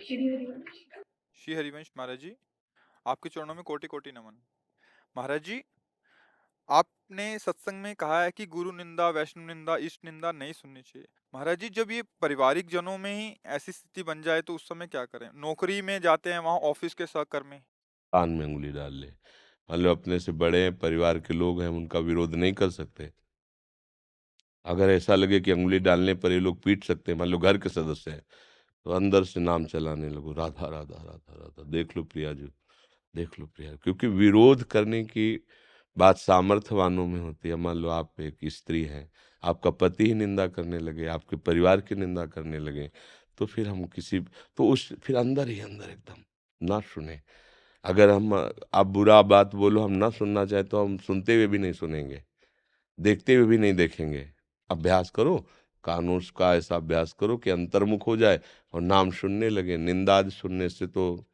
श्री हरिवंश महाराज जी, आपके चरणों में कोटि कोटि नमन। महाराज जी, आपने सत्संग में कहा है कि गुरु निंदा, वैष्णव निंदा, इष्ट निंदा नहीं सुननी चाहिए। महाराज जी, जब ये पारिवारिक जनों में ही ऐसी स्थिति बन जाए तो उस समय क्या करें? नौकरी में जाते हैं, वहां ऑफिस के सहकर्मी। कान में उंगली डाल ले। मान लो अपने से बड़े हैं, परिवार के लोग हैं, उनका विरोध नहीं कर सकते। अगर ऐसा लगे कि उंगली डालने पर ये लोग पीट सकते हैं, मान लो घर के सदस्य हैं, तो अंदर से नाम चलाने लगो, राधा राधा राधा राधा, देख लो प्रिया जी, देख लो प्रिया। क्योंकि विरोध करने की बात सामर्थ्यवानों में होती है। मान लो आप एक स्त्री हैं, आपका पति ही निंदा करने लगे, आपके परिवार की निंदा करने लगे, तो फिर हम किसी, तो उस फिर अंदर ही अंदर एकदम ना सुने। अगर हम आप बुरा बात बोलो, हम ना सुनना चाहे तो हम सुनते हुए भी नहीं सुनेंगे, देखते हुए भी नहीं देखेंगे। अभ्यास करो, कानून का ऐसा अभ्यास करो कि अंतर्मुख हो जाए और नाम सुनने लगे। निंदा आदि सुनने से तो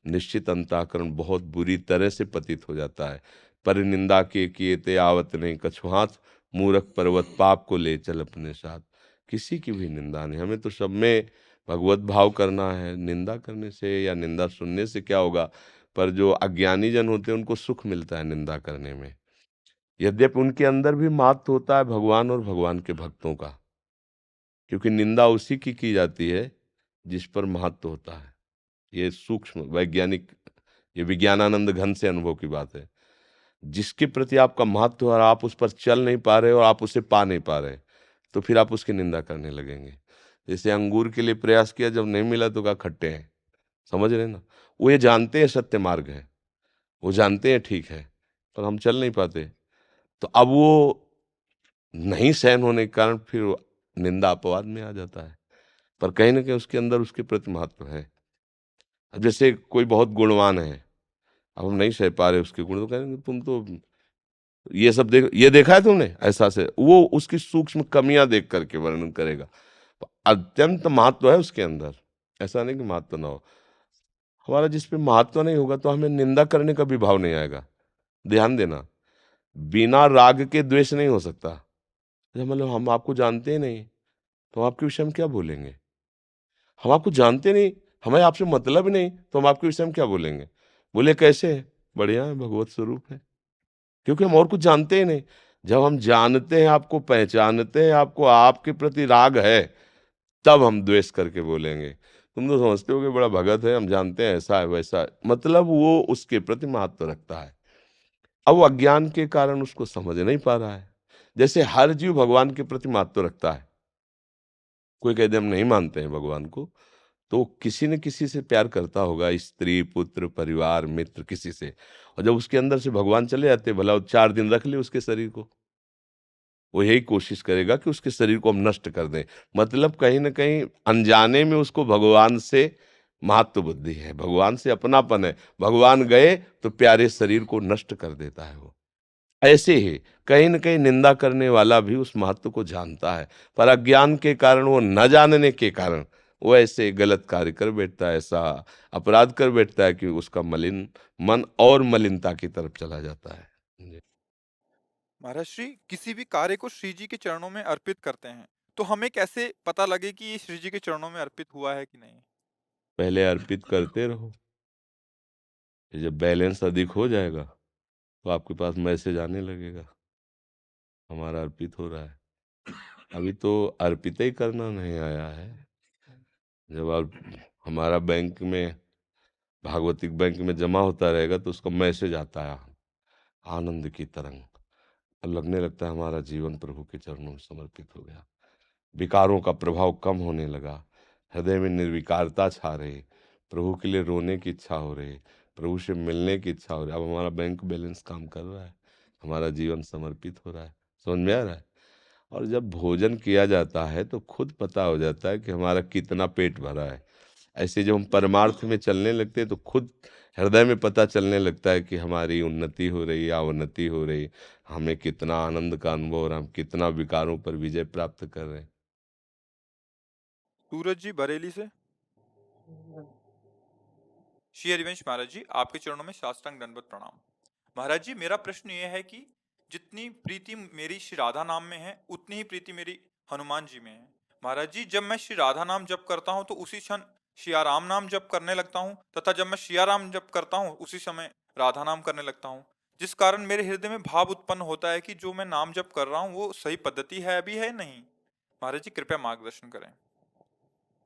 निश्चित अंतःकरण बहुत बुरी तरह से पतित हो जाता है। पर निंदा के किए ते आवत नहीं, कछु हाथ मूरख पर्वत पाप को ले चल अपने साथ। किसी की भी निंदा नहीं, हमें तो सब में भगवत भाव करना है। निंदा करने से या निंदा सुनने से क्या होगा? पर जो अज्ञानी जन होते हैं उनको सुख मिलता है निंदा करने में। यद्यपि उनके अंदर भी महत्व होता है भगवान और भगवान के भक्तों का, क्योंकि निंदा उसी की जाती है जिस पर महत्व होता है। ये सूक्ष्म वैज्ञानिक, ये विज्ञानानंद घन से अनुभव की बात है। जिसके प्रति आपका महत्व है और आप उस पर चल नहीं पा रहे हो और आप उसे पा नहीं पा रहे, तो फिर आप उसकी निंदा करने लगेंगे। जैसे अंगूर के लिए प्रयास किया, जब नहीं मिला तो कहा खट्टे हैं। समझ रहे ना? वो ये जानते हैं सत्य मार्ग है, वो जानते हैं ठीक है, पर हम चल नहीं पाते। तो अब वो नहीं सहन होने के कारण फिर वो निंदा अपवाद में आ जाता है। पर कहीं ना कहीं उसके अंदर उसके प्रति महत्व है। अब जैसे कोई बहुत गुणवान है, अब हम नहीं सह पा रहे उसके गुण, तो कहेंगे तुम तो ये सब देख, ये देखा है तुमने ऐसा से, वो उसकी सूक्ष्म कमियां देख करके वर्णन करेगा। अत्यंत महत्व है उसके अंदर, ऐसा नहीं कि महत्व ना हो। हमारा जिस पे महत्व नहीं होगा तो हमें निंदा करने का भी भाव नहीं आएगा। ध्यान देना, बिना राग के द्वेष नहीं हो सकता। मतलब हम आपको जानते ही नहीं, तो हम आपके विषय में क्या बोलेंगे? हम आपको जानते नहीं, हमें आपसे मतलब ही नहीं, तो हम आपके विषय में क्या बोलेंगे? बोले कैसे है? बढ़िया है, भगवत स्वरूप है। क्योंकि हम और कुछ जानते ही नहीं। जब हम जानते हैं आपको, पहचानते हैं आपको, आपके प्रति राग है, तब हम द्वेष करके बोलेंगे। तुम तो समझते हो कि बड़ा भगत है, हम जानते हैं ऐसा है वैसा है, मतलब वो उसके प्रति महत्व रखता है। अब वो अज्ञान के कारण उसको समझ नहीं पा रहा है। जैसे हर जीव भगवान के प्रति महत्व रखता है। कोई कह दे हम नहीं मानते हैं भगवान को, तो किसी न किसी से प्यार करता होगा, स्त्री पुत्र परिवार मित्र किसी से। और जब उसके अंदर से भगवान चले जाते, भला वो 4 दिन रख ले उसके शरीर को, वो यही कोशिश करेगा कि उसके शरीर को हम नष्ट कर दें। मतलब कहीं ना कहीं अनजाने में उसको भगवान से महत्व बुद्धि है, भगवान से अपनापन है। भगवान गए तो प्यारे शरीर को नष्ट कर देता है वो। ऐसे ही कहीं न कहीं निंदा करने वाला भी उस महत्व को जानता है, पर अज्ञान के कारण, वो न जानने के कारण वो ऐसे गलत कार्य कर बैठता है, ऐसा अपराध कर बैठता है कि उसका मलिन मन और मलिनता की तरफ चला जाता है। जी। महाराज श्री, किसी भी कार्य को श्री जी के चरणों में अर्पित करते हैं, तो हमें कैसे पता लगे कि ये श्री जी के चरणों में अर्पित हुआ है कि नहीं? पहले अर्पित करते रहो, फिर जब बैलेंस अधिक हो जाएगा तो आपके पास मैसेज आने लगेगा हमारा अर्पित हो रहा है। अभी तो अर्पित ही करना नहीं आया है। जब आप हमारा बैंक में, भागवतिक बैंक में जमा होता रहेगा तो उसका मैसेज आता है, आनंद की तरंग। अब लगने लगता है हमारा जीवन प्रभु के चरणों में समर्पित हो गया। विकारों का प्रभाव कम होने लगा, हृदय में निर्विकारता छा रही, प्रभु के लिए रोने की इच्छा हो रही, प्रभु से मिलने की इच्छा हो रही। अब हमारा बैंक बैलेंस काम कर रहा है, हमारा जीवन समर्पित हो रहा है। समझ में आ रहा है? और जब भोजन किया जाता है तो खुद पता हो जाता है कि हमारा कितना पेट भरा है। ऐसे जब हम परमार्थ में चलने लगते हैं तो खुद हृदय में पता चलने लगता है कि हमारी उन्नति हो रही या अवनति हो रही, हमें कितना आनंद का अनुभव हो रहा है, हम कितना विकारों पर विजय प्राप्त कर रहे हैं। सूरज जी बरेली से। श्री हरिवंश महाराज जी, आपके चरणों में साष्टांग दंडवत प्रणाम। महाराज जी, मेरा प्रश्न यह है कि जितनी प्रीति मेरी श्री राधा नाम में है, उतनी ही प्रीति मेरी हनुमान जी में है। महाराज जी, जब मैं श्री राधा नाम जप करता हूँ तो उसी क्षण सिया राम नाम जप करने लगता हूँ तथा जब मैं सिया राम जप करता हूँ उसी समय राधा नाम करने लगता हूँ, जिस कारण मेरे हृदय में भाव उत्पन्न होता है कि जो मैं नाम जप कर रहा हूँ वो सही पद्धति है अभी है नहीं। महाराज जी कृपया मार्गदर्शन करें।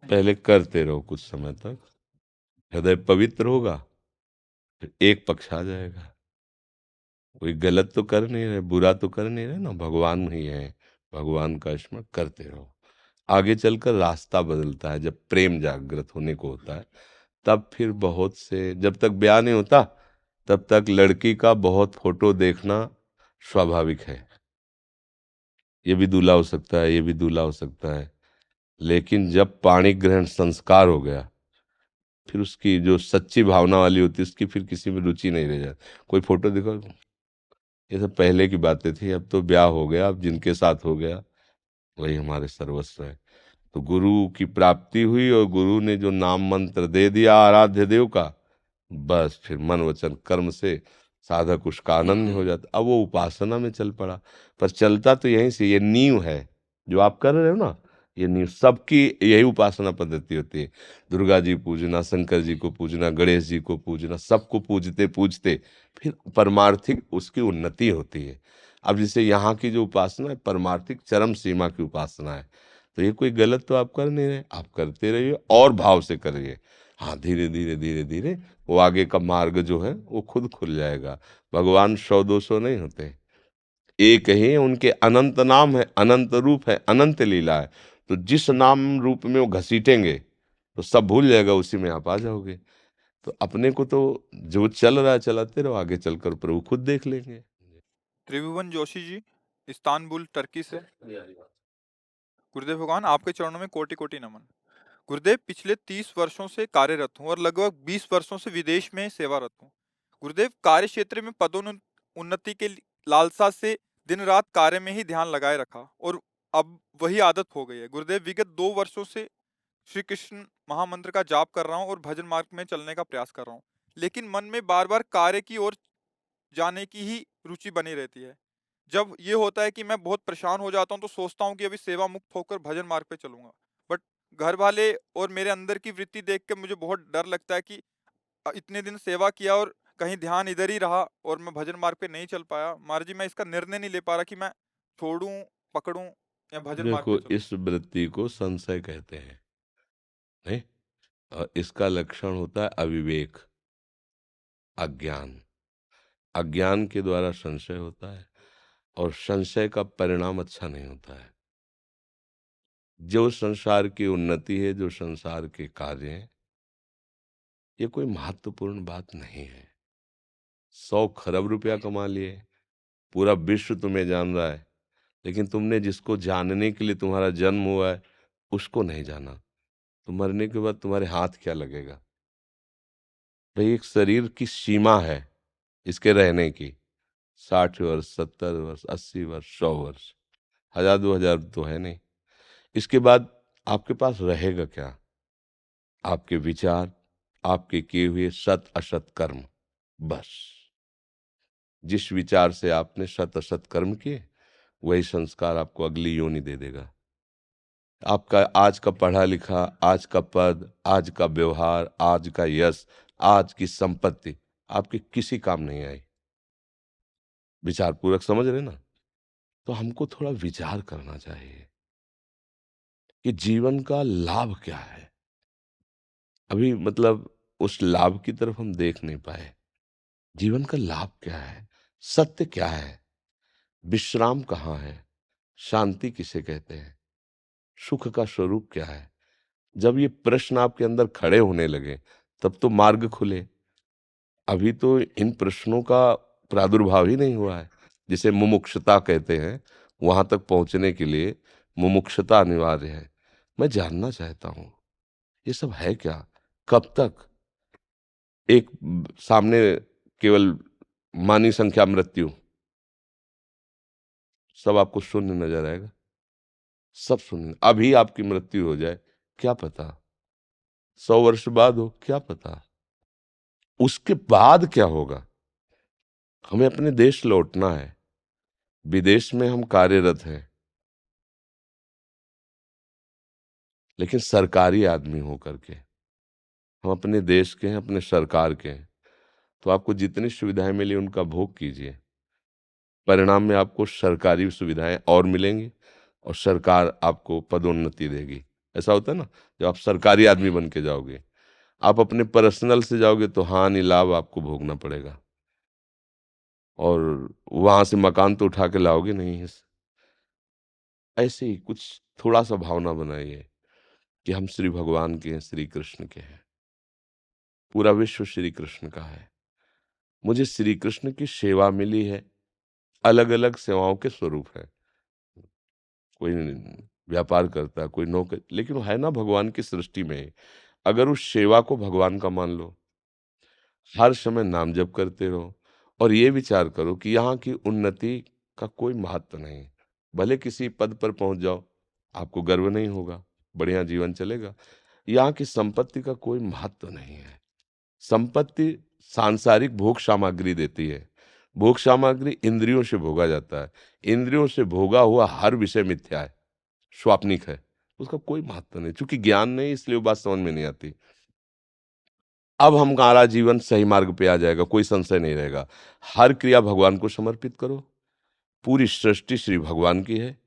पहले करते रहो, कुछ समय तक हृदय पवित्र होगा, फिर एक पक्ष आ जाएगा। कोई गलत तो कर नहीं रहे, बुरा तो कर नहीं रहे ना, भगवान ही है। भगवान का स्मरण करते रहो। आगे चलकर रास्ता बदलता है, जब प्रेम जागृत होने को होता है तब फिर बहुत से, जब तक ब्याह नहीं होता तब तक लड़की का बहुत फोटो देखना स्वाभाविक है। ये भी दूल्हा हो सकता है, ये भी दूल्हा हो सकता है। लेकिन जब पाणी ग्रहण संस्कार हो गया, फिर उसकी जो सच्ची भावना वाली होती है उसकी फिर किसी में रुचि नहीं रह जाती। कोई फोटो देखो, ये सब पहले की बातें थी, अब तो ब्याह हो गया, अब जिनके साथ हो गया वही हमारे सर्वस्व है। तो गुरु की प्राप्ति हुई और गुरु ने जो नाम मंत्र दे दिया आराध्य देव का, बस फिर मन वचन कर्म से साधक उसका आनंद हो जाता। अब वो उपासना में चल पड़ा, पर चलता तो यहीं से, ये नींव है जो आप कर रहे हो ना, ये नींव सबकी यही उपासना पद्धति होती है। दुर्गा जी पूजना, शंकर जी को पूजना, गणेश जी को पूजना, सबको पूजते पूजते फिर परमार्थिक उसकी उन्नति होती है। अब जैसे यहाँ की जो उपासना है परमार्थिक चरम सीमा की उपासना है, तो ये कोई गलत तो आप कर नहीं रहे, आप करते रहिए और भाव से करिए। हाँ, धीरे धीरे धीरे धीरे वो आगे का मार्ग जो है वो खुद खुल जाएगा। भगवान 100-200 नहीं होते, एक ही है, उनके अनंत नाम है, अनंत रूप है, अनंत लीला है। तो जिस नाम रूप में वो घसीटेंगे तो सब भूल जाएगा, उसी में आप आ जाओगे। तो अपने को तो जो चल रहा है चलाते रहो, आगे चलकर प्रभु खुद देख लेंगे। त्रिभुवन जोशी जी, इस्तांबुल टर्की से। गुरुदेव भगवान आपके चरणों में कोटि कोटि नमन। गुरुदेव पिछले 30 वर्षों से कार्यरत हूँ और लगभग 20 वर्षों से विदेश में सेवारत हूँ। गुरुदेव कार्य क्षेत्र में पदोन्नति के लालसा से दिन रात कार्य में ही ध्यान लगाए रखा और अब वही आदत हो गई है। गुरुदेव विगत 2 वर्षों से श्री कृष्ण महामंत्र का जाप कर रहा हूँ और भजन मार्ग में चलने का प्रयास कर रहा हूँ, लेकिन मन में बार बार कार्य की ओर जाने की ही रुचि बनी रहती है। जब ये होता है कि मैं बहुत परेशान हो जाता हूँ तो सोचता हूँ कि अभी सेवा मुक्त होकर भजन मार्ग पे चलूंगा, बट घर वाले और मेरे अंदर की वृत्ति देख के मुझे बहुत डर लगता है कि इतने दिन सेवा किया और कहीं ध्यान इधर ही रहा और मैं भजन मार्ग पे नहीं चल पाया। महाराज जी मैं इसका निर्णय नहीं ले पा रहा कि मैं छोड़ूं, पकड़ूं या भजन मार्ग पे देखो, चलूं। इस वृत्ति को संशय कहते हैं, नहीं? और इसका लक्षण होता है अविवेक, अज्ञान। अज्ञान के द्वारा संशय होता है और संशय का परिणाम अच्छा नहीं होता है। जो संसार की उन्नति है, जो संसार के कार्य हैं, ये कोई महत्वपूर्ण बात नहीं है। 100 खरब रुपया कमा लिए, पूरा विश्व तुम्हें जान रहा है, लेकिन तुमने जिसको जानने के लिए तुम्हारा जन्म हुआ है उसको नहीं जाना, तो मरने के बाद तुम्हारे हाथ क्या लगेगा? भाई, एक शरीर की सीमा है इसके रहने की, 60 वर्ष, 70 वर्ष, 80 वर्ष, 100 वर्ष, 1000-2000 तो है नहीं। इसके बाद आपके पास रहेगा क्या? आपके विचार, आपके किए हुए सत असत कर्म, बस। जिस विचार से आपने सत असत कर्म किए वही संस्कार आपको अगली योनि दे देगा। आपका आज का पढ़ा लिखा, आज का पद, आज का व्यवहार, आज का यश, आज की संपत्ति आपके किसी काम नहीं आई। विचार पूर्वक समझ रहे ना? तो हमको थोड़ा विचार करना चाहिए कि जीवन का लाभ क्या है। अभी मतलब उस लाभ की तरफ हम देख नहीं पाए। जीवन का लाभ क्या है? सत्य क्या है? विश्राम कहाँ है? शांति किसे कहते हैं? सुख का स्वरूप क्या है? जब ये प्रश्न आपके अंदर खड़े होने लगे तब तो मार्ग खुले। अभी तो इन प्रश्नों का प्रादुर्भाव ही नहीं हुआ है। जिसे मुमुक्षुता कहते हैं, वहां तक पहुंचने के लिए मुमुक्षुता अनिवार्य है। मैं जानना चाहता हूं ये सब है क्या, कब तक? एक सामने केवल मानी संख्या मृत्यु, सब आपको शून्य नजर आएगा, सब शून्य। अभी आपकी मृत्यु हो जाए क्या पता, 100 वर्ष बाद हो क्या पता, उसके बाद क्या होगा? हमें अपने देश लौटना है, विदेश में हम कार्यरत हैं, लेकिन सरकारी आदमी हो करके। हम अपने देश के हैं, अपने सरकार के हैं, तो आपको जितनी सुविधाएं मिली उनका भोग कीजिए। परिणाम में आपको सरकारी सुविधाएं और मिलेंगी और सरकार आपको पदोन्नति देगी। ऐसा होता है ना, जब आप सरकारी आदमी बन के जाओगे, आप अपने पर्सनल से जाओगे तो हानि लाभ आपको भोगना पड़ेगा, और वहां से मकान तो उठा के लाओगे नहीं। ऐसे ही कुछ थोड़ा सा भावना बनाइए कि हम श्री भगवान के हैं, श्री कृष्ण के हैं, पूरा विश्व श्री कृष्ण का है। मुझे श्री कृष्ण की सेवा मिली है। अलग अलग सेवाओं के स्वरूप है, कोई व्यापार करता है, कोई नौकर, लेकिन वो है ना भगवान की सृष्टि में। अगर उस सेवा को भगवान का मान लो, हर समय नाम जप करते रहो, और ये विचार करो कि यहाँ की उन्नति का कोई महत्व नहीं। भले किसी पद पर पहुंच जाओ, आपको गर्व नहीं होगा, बढ़िया जीवन चलेगा। यहाँ की संपत्ति का कोई महत्व नहीं है। संपत्ति सांसारिक भोग सामग्री देती है। भोग सामग्री इंद्रियों से भोगा जाता है। इंद्रियों से भोगा हुआ हर विषय मिथ्या है, स्वाप्निक है, उसका कोई महत्व नहीं। चूंकि ज्ञान नहीं, इसलिए वो बात समझ में नहीं आती। अब हमारा जीवन सही मार्ग पे आ जाएगा, कोई संशय नहीं रहेगा। हर क्रिया भगवान को समर्पित करो। पूरी सृष्टि श्री भगवान की है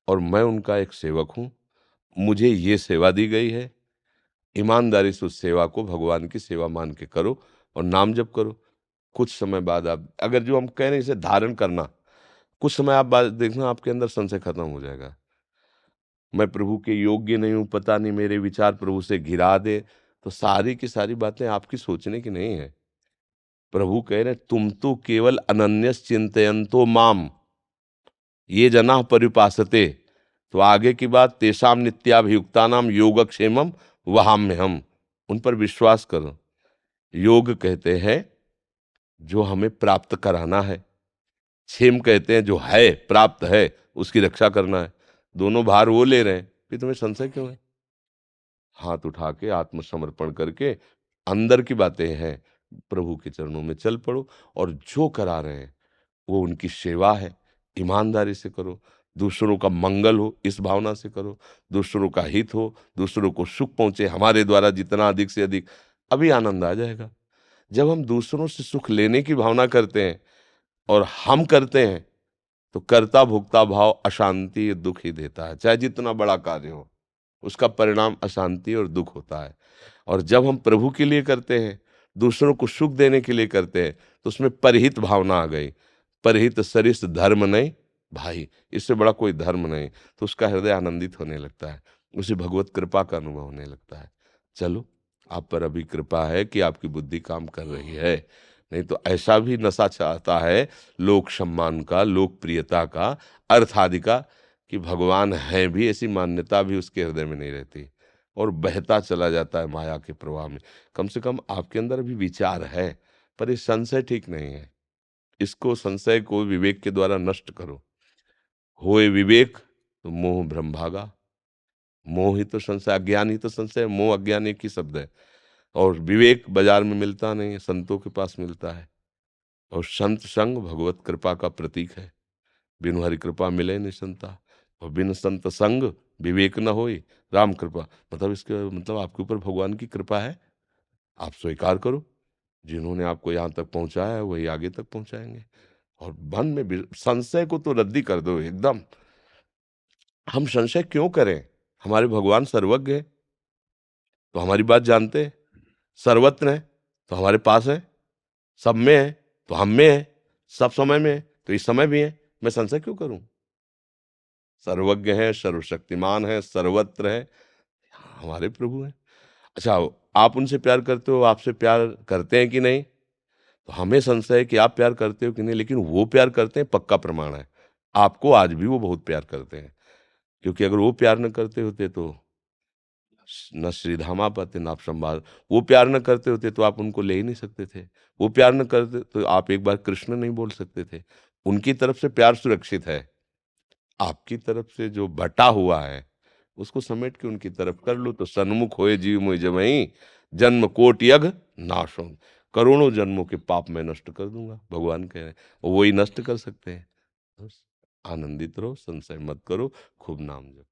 और मैं उनका एक सेवक हूं। मुझे ये सेवा दी गई है, ईमानदारी से उस सेवा को भगवान की सेवा मान के करो और नाम जप करो। कुछ समय बाद आप, अगर जो हम कह रहे हैं इसे धारण करना, कुछ समय आप बाद देखना आपके अंदर संशय खत्म हो जाएगा। मैं प्रभु के योग्य नहीं हूं, पता नहीं मेरे विचार प्रभु से घिरा दे, तो सारी की सारी बातें आपकी सोचने की नहीं है। प्रभु कह रहे तुम तो केवल अनन्यस चिंतयन्तो माम ये जना परिपासते। तो आगे की बात, तेषाम नित्याभियुक्ता नाम योगक्षेमम वहाम्य हम, उन पर विश्वास करो। योग कहते हैं जो हमें प्राप्त कराना है, क्षेम कहते हैं जो है प्राप्त है उसकी रक्षा करना है। दोनों भार वो ले रहे हैं, फिर तुम्हें संशय क्यों है? हाथ उठा के आत्मसमर्पण करके अंदर की बातें हैं, प्रभु के चरणों में चल पड़ो, और जो करा रहे हैं वो उनकी सेवा है। ईमानदारी से करो, दूसरों का मंगल हो इस भावना से करो, दूसरों का हित हो, दूसरों को सुख पहुंचे हमारे द्वारा जितना अधिक से अधिक, अभी आनंद आ जाएगा। जब हम दूसरों से सुख लेने की भावना करते हैं और हम करते हैं, तो कर्ता भोक्ता भाव अशांति दुख ही देता है। चाहे जितना बड़ा कार्य हो, उसका परिणाम अशांति और दुख होता है। और जब हम प्रभु के लिए करते हैं, दूसरों को सुख देने के लिए करते हैं, तो उसमें परहित भावना आ गई। परहित सरिस धर्म नहीं भाई, इससे बड़ा कोई धर्म नहीं। तो उसका हृदय आनंदित होने लगता है, उसे भगवत कृपा का अनुभव होने लगता है। चलो, आप पर अभी कृपा है कि आपकी बुद्धि काम कर रही है, नहीं तो ऐसा भी नशा चाहता है लोक सम्मान का, लोकप्रियता का, अर्थ आदि का, कि भगवान है भी, ऐसी मान्यता भी उसके हृदय में नहीं रहती, और बहता चला जाता है माया के प्रवाह में। कम से कम आपके अंदर भी विचार है, पर ये संशय ठीक नहीं है। इसको, संशय को विवेक के द्वारा नष्ट करो। होए विवेक तो मोह भ्रम भागा। मोह ही तो संशय, अज्ञान ही तो संशय, मोह अज्ञान एक ही शब्द है। और विवेक बाजार में मिलता नहीं है, संतों के पास मिलता है। और संत संग भगवत कृपा का प्रतीक है। बिनु हरि कृपा मिले निसंता, और बिन संत संग विवेक न होई राम कृपा। मतलब इसके मतलब आपके ऊपर भगवान की कृपा है, आप स्वीकार करो। जिन्होंने आपको यहाँ तक पहुंचाया है वही आगे तक पहुंचाएंगे। और मन में संशय को तो रद्दी कर दो एकदम। हम संशय क्यों करें? हमारे भगवान सर्वज्ञ है, तो हमारी बात जानते हैं। सर्वत्र है तो हमारे पास है, सब में है तो हम में है, सब समय में है तो इस समय भी है। मैं संशय क्यों करूं? सर्वज्ञ है, सर्वशक्तिमान है, सर्वत्र है, हमारे प्रभु हैं। अच्छा, आप उनसे प्यार करते हो, आपसे प्यार करते हैं कि नहीं? तो हमें संशय है कि आप प्यार करते हो कि नहीं, लेकिन वो प्यार करते हैं, पक्का प्रमाण है। आपको आज भी वो बहुत प्यार करते हैं, क्योंकि अगर वो प्यार न करते होते तो न श्रीधामापति न आप संभाल। वो प्यार न करते होते तो आप उनको ले ही नहीं सकते थे। वो प्यार न करते तो आप एक बार कृष्ण नहीं बोल सकते थे। उनकी तरफ से प्यार सुरक्षित है, आपकी तरफ से जो बटा हुआ है उसको समेट के उनकी तरफ कर लो, तो सन्मुख होए जीव मुझ जमई, जन्म कोट यग नाश हो। करोड़ों जन्मों के पाप मैं नष्ट कर दूंगा, भगवान कह रहे हैं, और वही नष्ट कर सकते हैं। बस आनंदित रहो, संशय मत करो, खूब नाम जपो।